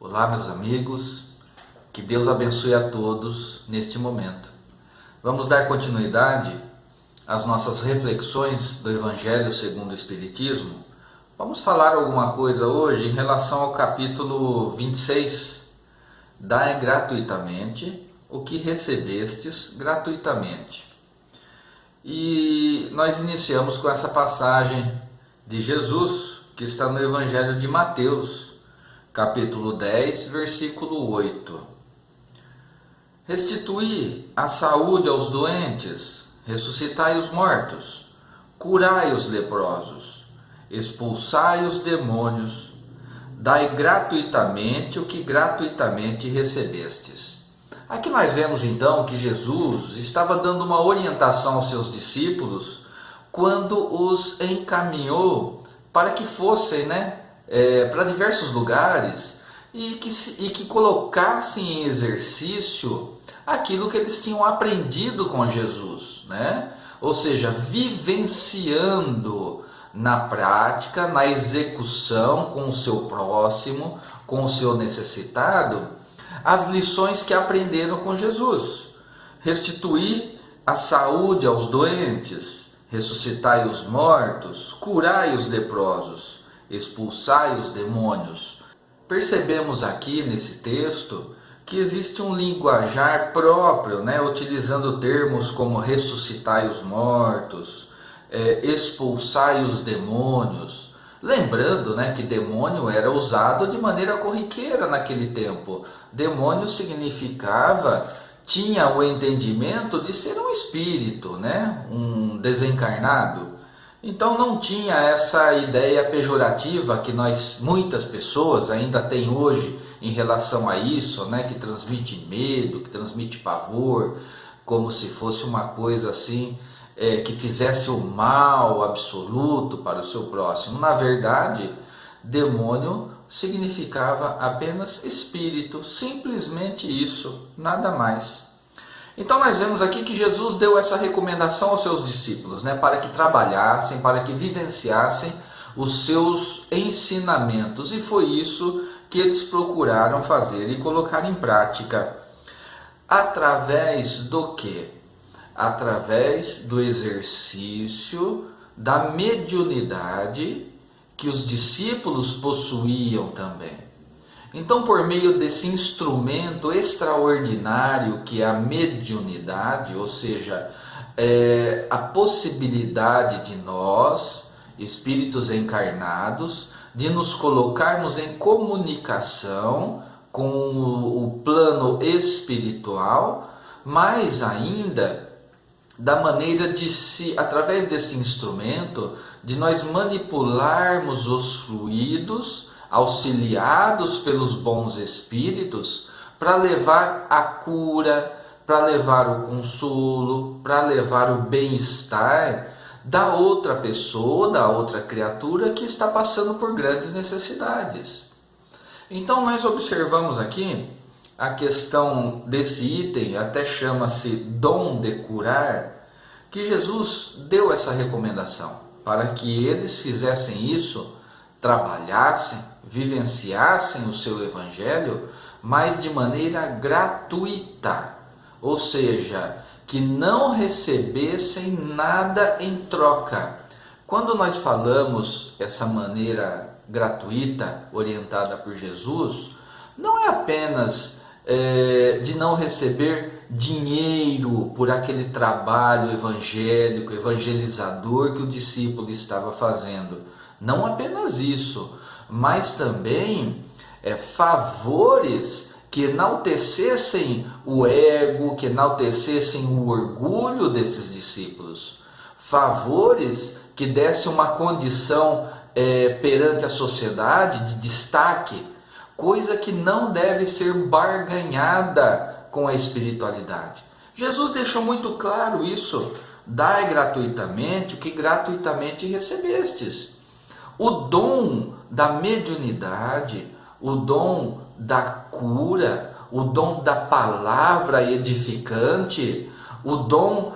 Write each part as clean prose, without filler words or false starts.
Olá, meus amigos, que Deus abençoe a todos neste momento. Vamos dar continuidade às nossas reflexões do Evangelho segundo o Espiritismo. Vamos falar alguma coisa hoje em relação ao capítulo 26. Dai gratuitamente o que recebestes gratuitamente. E nós iniciamos com essa passagem de Jesus, que está no Evangelho de Mateus, capítulo 10, versículo 8. Restituí a saúde aos doentes, ressuscitai os mortos, curai os leprosos, expulsai os demônios, dai gratuitamente o que gratuitamente recebestes. Aqui nós vemos então que Jesus estava dando uma orientação aos seus discípulos quando os encaminhou para que fossem, para diversos lugares e que colocassem em exercício aquilo que eles tinham aprendido com Jesus, Ou seja, vivenciando na prática, na execução com o seu próximo, com o seu necessitado, as lições que aprenderam com Jesus. Restituir a saúde aos doentes, ressuscitai os mortos, curai os leprosos, expulsai os demônios. Percebemos aqui nesse texto que existe um linguajar próprio, utilizando termos como ressuscitai os mortos, expulsai os demônios. Lembrando que demônio era usado de maneira corriqueira naquele tempo. Demônio significava, tinha o entendimento de ser um espírito, um desencarnado. Então não tinha essa ideia pejorativa que muitas pessoas ainda têm hoje em relação a isso, que transmite medo, que transmite pavor, como se fosse uma coisa assim, que fizesse o mal absoluto para o seu próximo. Na verdade, demônio significava apenas espírito, simplesmente isso, nada mais. Então nós vemos aqui que Jesus deu essa recomendação aos seus discípulos, para que trabalhassem, para que vivenciassem os seus ensinamentos, e foi isso que eles procuraram fazer e colocar em prática. Através do quê? Através do exercício da mediunidade que os discípulos possuíam também. Então, por meio desse instrumento extraordinário que é a mediunidade, ou seja, a possibilidade de nós, espíritos encarnados, de nos colocarmos em comunicação com o plano espiritual, mais ainda da maneira de através desse instrumento, de nós manipularmos os fluidos, auxiliados pelos bons espíritos, para levar a cura, para levar o consolo, para levar o bem-estar da outra pessoa, da outra criatura que está passando por grandes necessidades. Então nós observamos aqui a questão desse item, até chama-se dom de curar, que Jesus deu essa recomendação para que eles fizessem isso, trabalhassem, vivenciassem o seu evangelho, mas de maneira gratuita, ou seja, que não recebessem nada em troca. Quando nós falamos essa maneira gratuita, orientada por Jesus, não é apenas de não receber dinheiro por aquele trabalho evangélico, evangelizador que o discípulo estava fazendo. Não apenas isso, mas também favores que enaltecessem o ego, que enaltecessem o orgulho desses discípulos. Favores que dessem uma condição perante a sociedade de destaque, coisa que não deve ser barganhada com a espiritualidade. Jesus deixou muito claro isso. Dai gratuitamente o que gratuitamente recebestes. O dom da mediunidade, o dom da cura, o dom da palavra edificante, o dom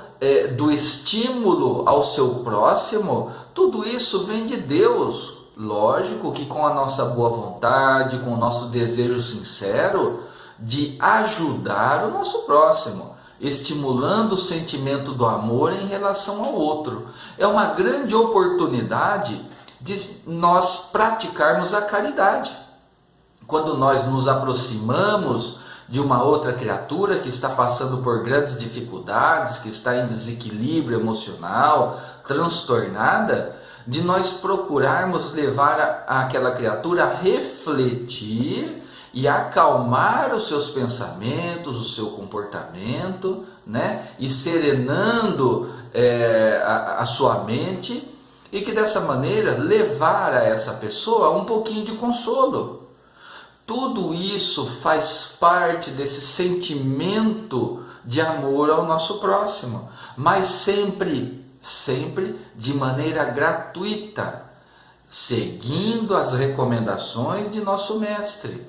do estímulo ao seu próximo, tudo isso vem de Deus lógico que com a nossa boa vontade, com o nosso desejo sincero de ajudar o nosso próximo, estimulando o sentimento do amor em relação ao outro. É uma grande oportunidade de nós praticarmos a caridade. Quando nós nos aproximamos de uma outra criatura que está passando por grandes dificuldades, que está em desequilíbrio emocional, transtornada, de nós procurarmos levar aquela criatura a refletir e acalmar os seus pensamentos, o seu comportamento, né? E serenando a sua mente, e que dessa maneira levar a essa pessoa um pouquinho de consolo. Tudo isso faz parte desse sentimento de amor ao nosso próximo, mas sempre de maneira gratuita, seguindo as recomendações de nosso mestre.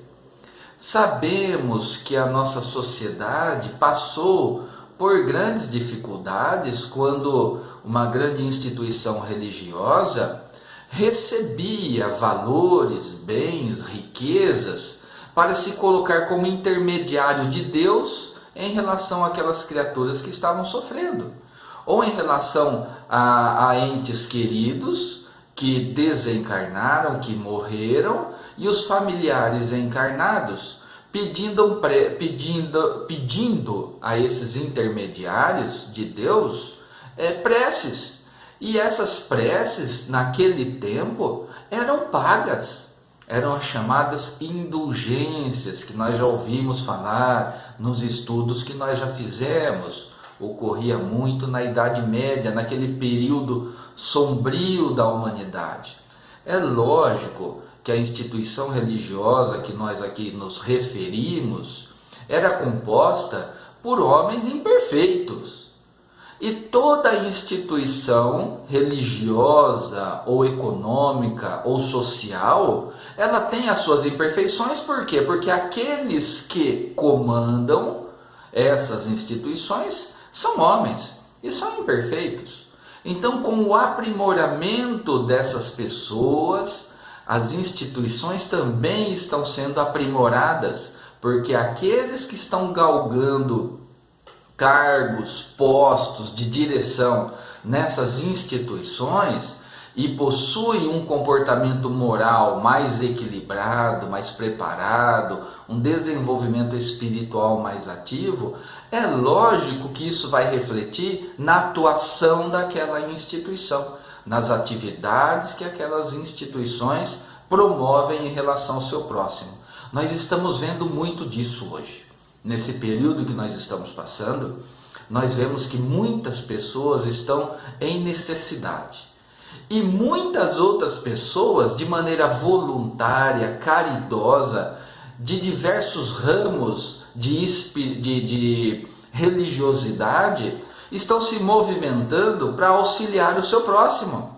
Sabemos que a nossa sociedade passou por grandes dificuldades quando uma grande instituição religiosa recebia valores, bens, riquezas para se colocar como intermediário de Deus em relação àquelas criaturas que estavam sofrendo, ou em relação a entes queridos que desencarnaram, que morreram, e os familiares encarnados, pedindo a esses intermediários de Deus preces. E essas preces, naquele tempo, eram pagas, eram as chamadas indulgências, que nós já ouvimos falar nos estudos que nós já fizemos. Ocorria muito na Idade Média, naquele período sombrio da humanidade. É lógico que a instituição religiosa que nós aqui nos referimos era composta por homens imperfeitos. E toda instituição religiosa, ou econômica, ou social, ela tem as suas imperfeições. Por quê? Porque aqueles que comandam essas instituições são homens e são imperfeitos. Então, com o aprimoramento dessas pessoas, as instituições também estão sendo aprimoradas, porque aqueles que estão galgando cargos, postos de direção nessas instituições e possuem um comportamento moral mais equilibrado, mais preparado, um desenvolvimento espiritual mais ativo, é lógico que isso vai refletir na atuação daquela instituição, nas atividades que aquelas instituições promovem em relação ao seu próximo. Nós estamos vendo muito disso hoje. Nesse período que nós estamos passando, nós vemos que muitas pessoas estão em necessidade. E muitas outras pessoas, de maneira voluntária, caridosa, de diversos ramos de religiosidade, estão se movimentando para auxiliar o seu próximo.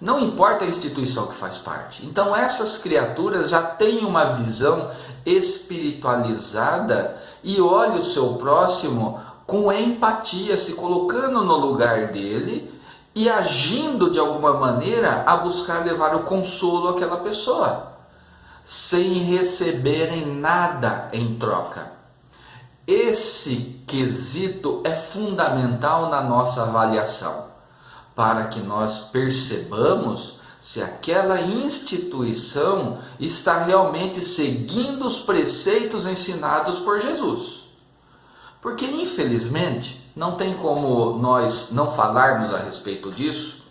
Não importa a instituição que faz parte. Então essas criaturas já têm uma visão espiritualizada e olham o seu próximo com empatia, se colocando no lugar dele e agindo de alguma maneira a buscar levar o consolo àquela pessoa, sem receberem nada em troca. Esse quesito é fundamental na nossa avaliação, para que nós percebamos se aquela instituição está realmente seguindo os preceitos ensinados por Jesus. Porque, infelizmente, não tem como nós não falarmos a respeito disso.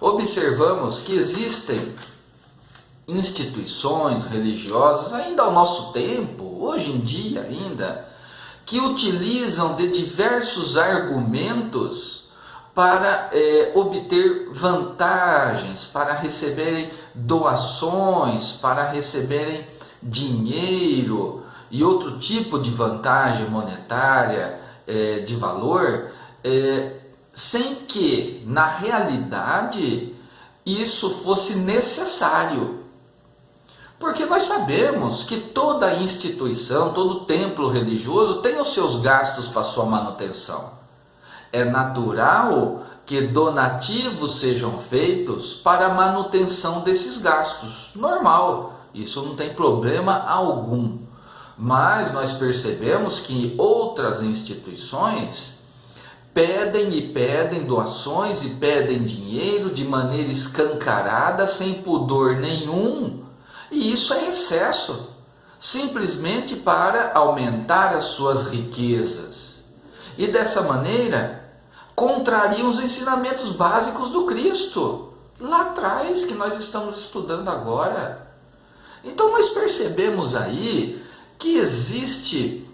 Observamos que existem instituições religiosas, ainda ao nosso tempo, hoje em dia ainda, que utilizam de diversos argumentos para obter vantagens, para receberem doações, para receberem dinheiro e outro tipo de vantagem monetária, de valor, sem que, na realidade, isso fosse necessário. Porque nós sabemos que toda instituição, todo templo religioso tem os seus gastos para sua manutenção. É natural que donativos sejam feitos para a manutenção desses gastos. Normal, isso não tem problema algum. Mas nós percebemos que outras instituições pedem e pedem doações e pedem dinheiro de maneira escancarada, sem pudor nenhum, e isso é excesso, simplesmente para aumentar as suas riquezas. E dessa maneira, contrariam os ensinamentos básicos do Cristo, lá atrás, que nós estamos estudando agora. Então nós percebemos aí que existe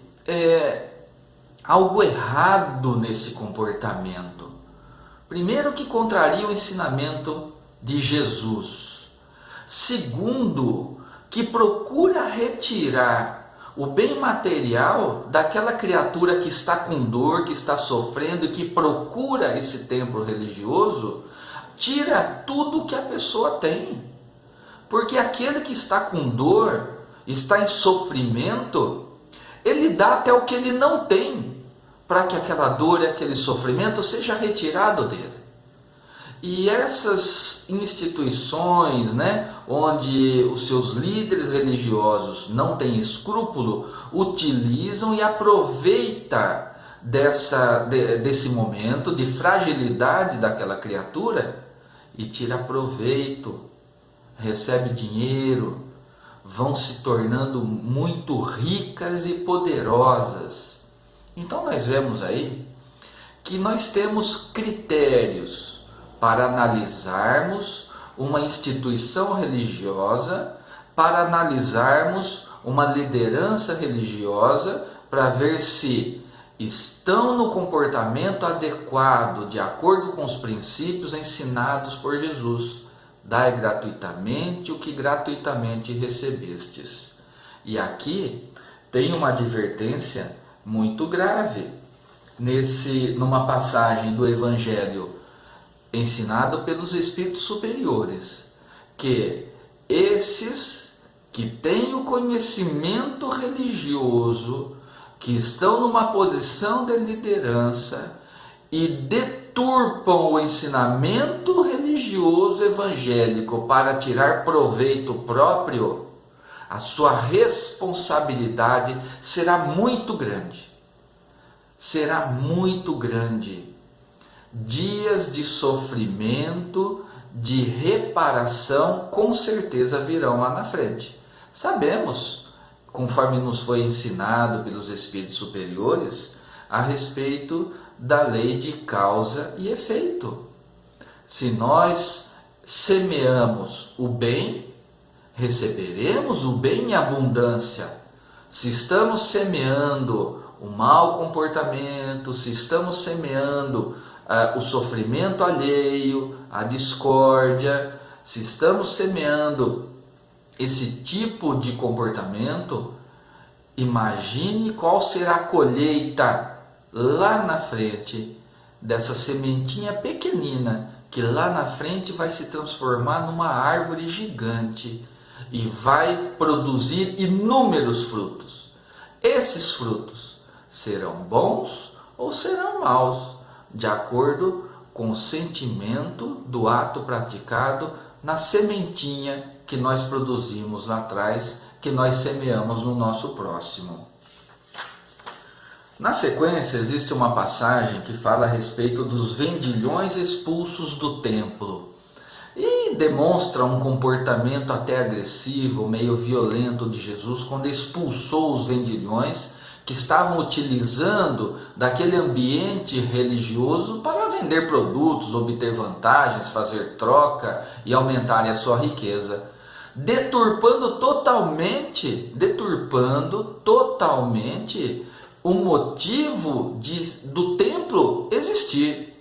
algo errado nesse comportamento. Primeiro, que contraria o ensinamento de Jesus. Segundo, que procura retirar o bem material daquela criatura que está com dor, que está sofrendo e que procura esse templo religioso, tira tudo que a pessoa tem. Porque aquele que está com dor, está em sofrimento, ele dá até o que ele não tem, para que aquela dor e aquele sofrimento seja retirado dele. E essas instituições, onde os seus líderes religiosos não têm escrúpulo, utilizam e aproveitam desse momento de fragilidade daquela criatura e tira proveito, recebe dinheiro, vão se tornando muito ricas e poderosas. Então nós vemos aí que nós temos critérios para analisarmos uma instituição religiosa, para analisarmos uma liderança religiosa, para ver se estão no comportamento adequado, de acordo com os princípios ensinados por Jesus. Dai gratuitamente o que gratuitamente recebestes. E aqui tem uma advertência muito grave, numa passagem do Evangelho ensinado pelos Espíritos superiores, que esses que têm o conhecimento religioso, que estão numa posição de liderança e deturpam o ensinamento religioso evangélico para tirar proveito próprio, a sua responsabilidade será muito grande. Será muito grande. Dias de sofrimento, de reparação, com certeza virão lá na frente. Sabemos, conforme nos foi ensinado pelos Espíritos superiores, a respeito da lei de causa e efeito. Se nós semeamos o bem, receberemos o bem em abundância. Se estamos semeando o mau comportamento, se estamos semeando o sofrimento alheio, a discórdia, se estamos semeando esse tipo de comportamento, imagine qual será a colheita lá na frente dessa sementinha pequenina, que lá na frente vai se transformar numa árvore gigante e vai produzir inúmeros frutos. Esses frutos serão bons ou serão maus, de acordo com o sentimento do ato praticado na sementinha que nós produzimos lá atrás, que nós semeamos no nosso próximo. Na sequência, existe uma passagem que fala a respeito dos vendilhões expulsos do templo e demonstra um comportamento até agressivo, meio violento de Jesus quando expulsou os vendilhões que estavam utilizando daquele ambiente religioso para vender produtos, obter vantagens, fazer troca e aumentarem a sua riqueza, deturpando totalmente o motivo do templo existir.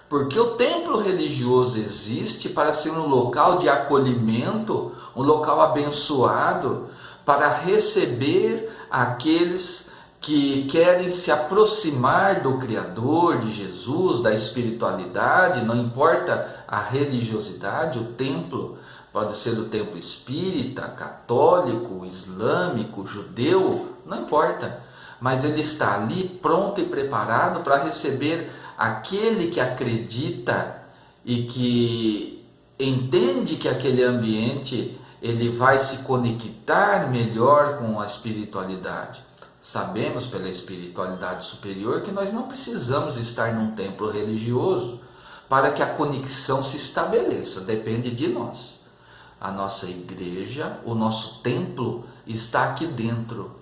Porque o templo religioso existe para ser um local de acolhimento, um local abençoado, para receber aqueles que querem se aproximar do Criador, de Jesus, da espiritualidade. Não importa a religiosidade, o templo pode ser o templo espírita, católico, islâmico, judeu, não importa. Mas ele está ali pronto e preparado para receber aquele que acredita e que entende que aquele ambiente ele vai se conectar melhor com a espiritualidade. Sabemos pela espiritualidade superior que nós não precisamos estar num templo religioso para que a conexão se estabeleça, depende de nós. A nossa igreja, o nosso templo está aqui dentro.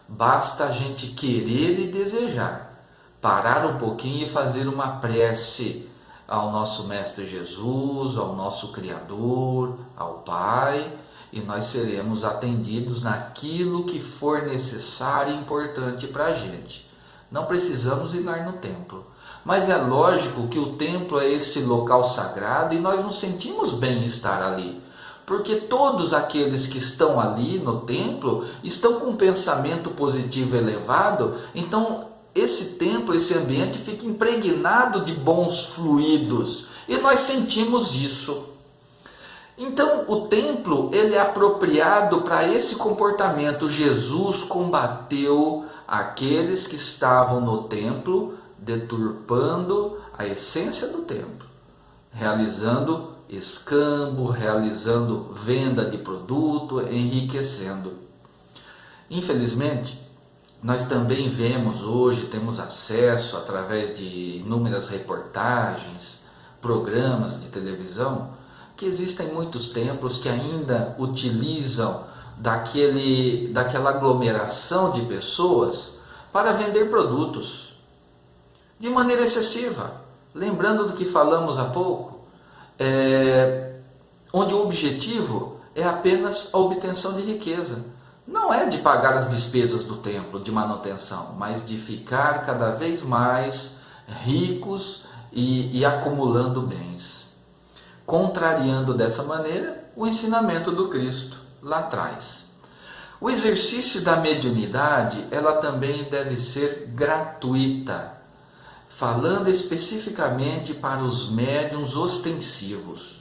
Basta a gente querer e desejar, parar um pouquinho e fazer uma prece ao nosso Mestre Jesus, ao nosso Criador, ao Pai, e nós seremos atendidos naquilo que for necessário e importante para a gente. Não precisamos ir lá no templo. Mas é lógico que o templo é esse local sagrado e nós nos sentimos bem estar ali. Porque todos aqueles que estão ali no templo estão com um pensamento positivo elevado, então esse templo, esse ambiente fica impregnado de bons fluidos e nós sentimos isso. Então o templo ele é apropriado para esse comportamento. Jesus combateu aqueles que estavam no templo, deturpando a essência do templo, realizando escambo, realizando venda de produto, enriquecendo. Infelizmente, nós também vemos hoje, temos acesso através de inúmeras reportagens, programas de televisão, que existem muitos templos que ainda utilizam daquela aglomeração de pessoas para vender produtos de maneira excessiva. Lembrando do que falamos há pouco, onde o objetivo é apenas a obtenção de riqueza. Não é de pagar as despesas do templo de manutenção, mas de ficar cada vez mais ricos e acumulando bens, contrariando dessa maneira o ensinamento do Cristo lá atrás. O exercício da mediunidade, ela também deve ser gratuita, falando especificamente para os médiuns ostensivos.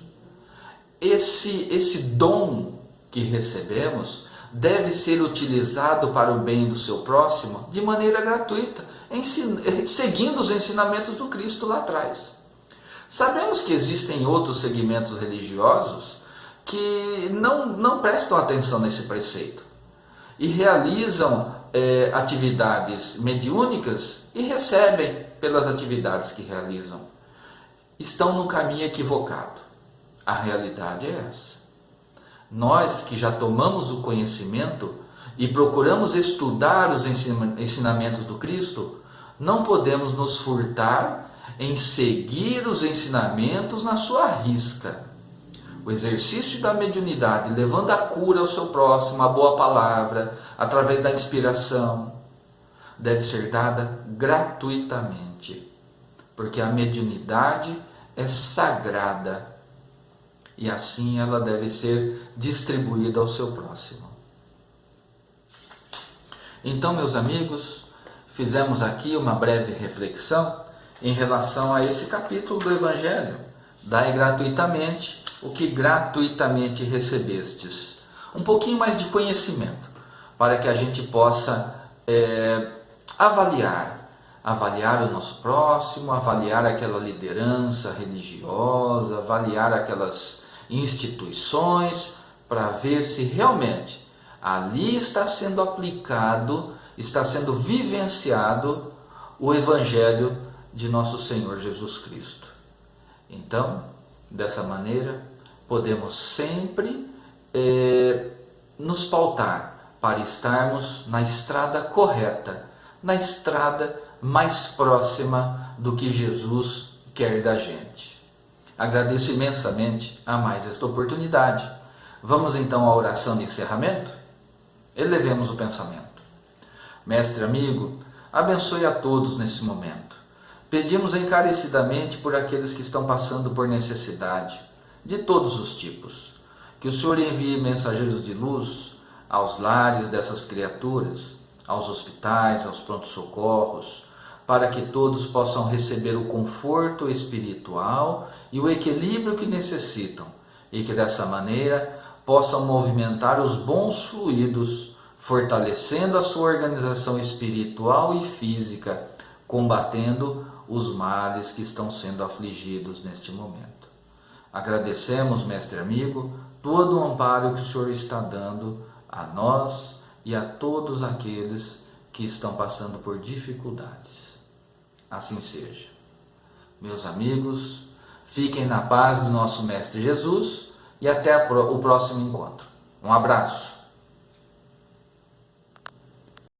Esse dom que recebemos deve ser utilizado para o bem do seu próximo de maneira gratuita, seguindo os ensinamentos do Cristo lá atrás. Sabemos que existem outros segmentos religiosos que não prestam atenção nesse preceito e realizam atividades mediúnicas e recebem pelas atividades que realizam. Estão no caminho equivocado. A realidade é essa. Nós que já tomamos o conhecimento e procuramos estudar os ensinamentos do Cristo, não podemos nos furtar em seguir os ensinamentos na sua risca. O exercício da mediunidade, levando a cura ao seu próximo, a boa palavra, através da inspiração, deve ser dada gratuitamente, porque a mediunidade é sagrada e assim ela deve ser distribuída ao seu próximo. Então, meus amigos, fizemos aqui uma breve reflexão em relação a esse capítulo do Evangelho. Dai gratuitamente o que gratuitamente recebestes. Um pouquinho mais de conhecimento, para que a gente possa avaliar o nosso próximo, avaliar aquela liderança religiosa, avaliar aquelas instituições, para ver se realmente ali está sendo aplicado, está sendo vivenciado o Evangelho de nosso Senhor Jesus Cristo. Então, dessa maneira, podemos sempre nos pautar para estarmos na estrada correta, na estrada mais próxima do que Jesus quer da gente. Agradeço imensamente a mais esta oportunidade. Vamos então à oração de encerramento? Elevemos o pensamento. Mestre amigo, abençoe a todos nesse momento. Pedimos encarecidamente por aqueles que estão passando por necessidade, de todos os tipos. Que o Senhor envie mensageiros de luz aos lares dessas criaturas, aos hospitais, aos prontos-socorros, para que todos possam receber o conforto espiritual e o equilíbrio que necessitam, e que dessa maneira possam movimentar os bons fluidos, fortalecendo a sua organização espiritual e física, combatendo os males que estão sendo afligidos neste momento. Agradecemos, mestre amigo, todo o amparo que o Senhor está dando a nós e a todos aqueles que estão passando por dificuldades. Assim seja. Meus amigos, fiquem na paz do nosso Mestre Jesus e até o próximo encontro. Um abraço.